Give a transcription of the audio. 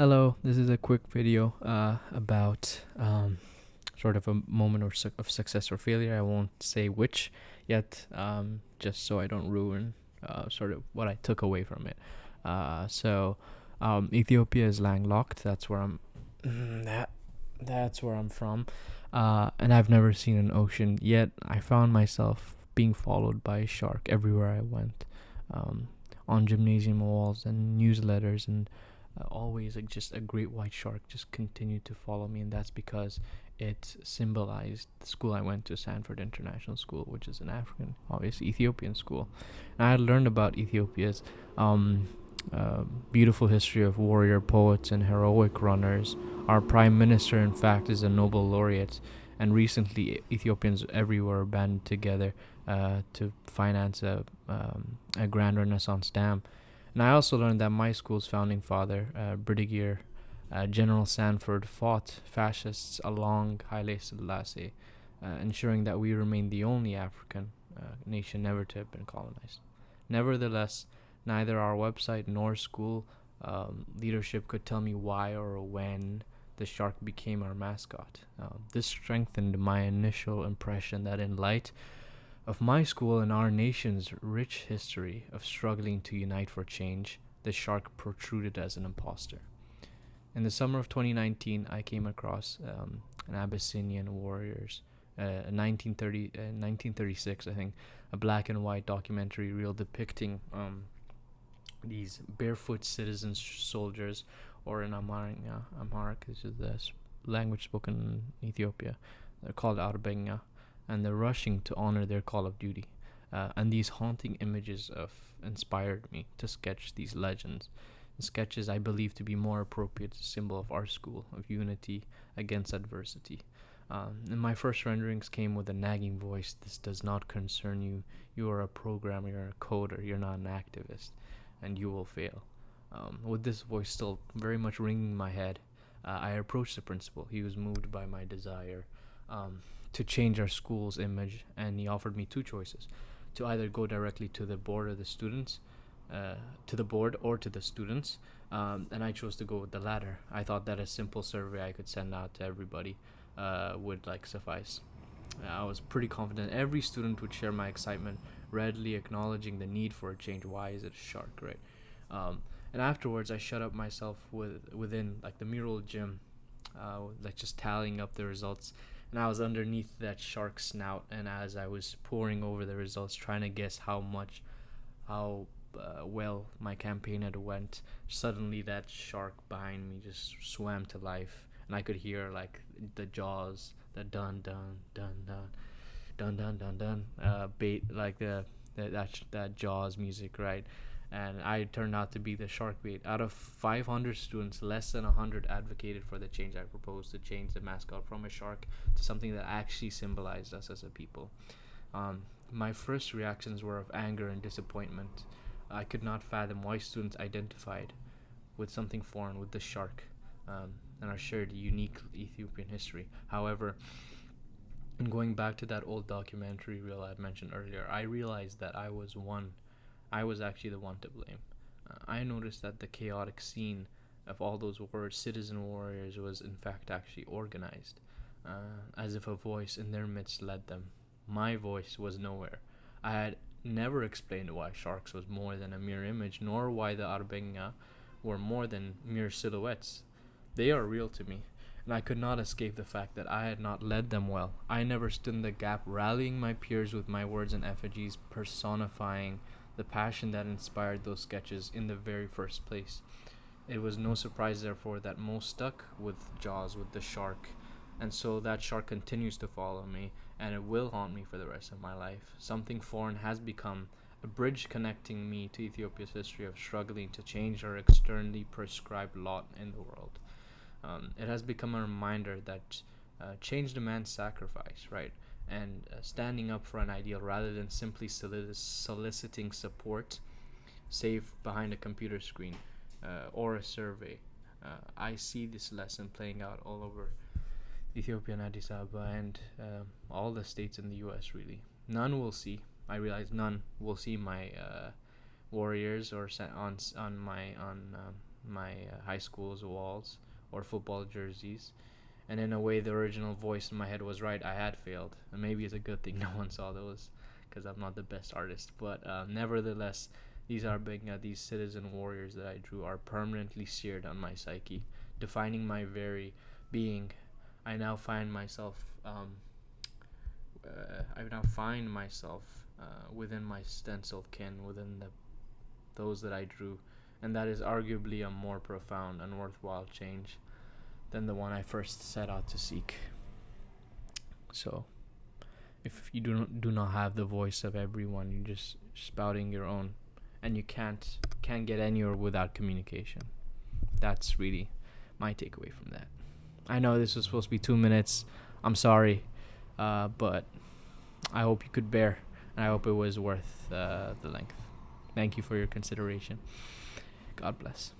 Hello, this is a quick video about sort of a moment of success or failure. I won't say which yet, just so I don't ruin sort of what I took away from it. Ethiopia is landlocked. That's where I'm. That that's where I'm from, and I've never seen an ocean yet. I found myself being followed by a shark everywhere I went, um, on gymnasium walls and newsletters and always like just a great white shark just continued to follow me, and that's because it symbolized the school I went to, Sanford International School, which is an African, obviously Ethiopian school. And I had learned about Ethiopia's um, beautiful history of warrior poets and heroic runners. Our prime minister, in fact, is a Nobel laureate, and recently Ethiopians everywhere banded together to finance a Grand Renaissance Dam. And I also learned that my school's founding father, Brigadier General Sanford, fought fascists along Haile Selassie, ensuring that we remain the only African nation never to have been colonized. Nevertheless, neither our website nor school leadership could tell me why or when the shark became our mascot. This strengthened my initial impression that in light of my school and our nation's rich history of struggling to unite for change, the shark protruded as an impostor. In the summer of 2019, I came across an Abyssinian warriors, 1936, I think, a black and white documentary reel depicting these barefoot citizen soldiers, or in Amharic, which is the language spoken in Ethiopia. They're called Arbenga, and they're rushing to honor their call of duty. And these haunting images of inspired me to sketch these legends. Sketches I believe to be more appropriate symbol of our school of unity against adversity. And my first renderings came with a nagging voice. This does not concern you. You are a programmer, you're a coder, you're not an activist, and you will fail. With this voice still very much ringing in my head, I approached the principal. He was moved by my desire to change our school's image, and he offered me two choices: to either go directly to the board of the students, to the board or to the students, and I chose to go with the latter. I thought that a simple survey I could send out to everybody would suffice. I was pretty confident every student would share my excitement, readily acknowledging the need for a change. Why is it a shark, right? And afterwards, I shut up myself within the mural gym, just tallying up the results. And I was underneath that shark snout, and as I was poring over the results, trying to guess how well my campaign had went, suddenly that shark behind me just swam to life, and I could hear the jaws, the dun dun dun dun dun dun dun dun bait, that jaws music, right? And I turned out to be the shark bait. Out of 500 students, less than 100 advocated for the change I proposed, to change the mascot from a shark to something that actually symbolized us as a people. My first reactions were of anger and disappointment. I could not fathom why students identified with something foreign, with the shark, and our shared unique Ethiopian history. However, in going back to that old documentary reel I had mentioned earlier, I realized that I was actually the one to blame. I noticed that the chaotic scene of all those citizen warriors, was in fact actually organized, as if a voice in their midst led them. My voice was nowhere. I had never explained why sharks was more than a mere image, nor why the Arbenga were more than mere silhouettes. They are real to me, and I could not escape the fact that I had not led them well. I never stood in the gap, rallying my peers with my words and effigies, personifying the passion that inspired those sketches in the very first place. It was no surprise, therefore, that most stuck with Jaws, with the shark, and so that shark continues to follow me, and it will haunt me for the rest of my life. Something foreign has become a bridge connecting me to Ethiopia's history of struggling to change our externally prescribed lot in the world. It has become a reminder that change demands sacrifice, right? And standing up for an ideal rather than simply soliciting support, safe behind a computer screen or a survey. I see this lesson playing out all over Ethiopia and Addis Ababa, and all the states in the U.S. Really, none will see. I realize none will see my warriors or on my my high school's walls or football jerseys. And in a way, the original voice in my head was right. I had failed, and maybe it's a good thing no one saw those, because I'm not the best artist. But nevertheless, these citizen warriors that I drew are permanently seared on my psyche, defining my very being. I now find myself. I now find myself within my stenciled kin, within those that I drew, and that is arguably a more profound and worthwhile change than the one I first set out to seek. So, if you do not have the voice of everyone, you're just spouting your own, and you can't get anywhere without communication. That's really my takeaway from that. I know this was supposed to be 2 minutes. I'm sorry, but I hope you could bear, and I hope it was worth the length. Thank you for your consideration. God bless.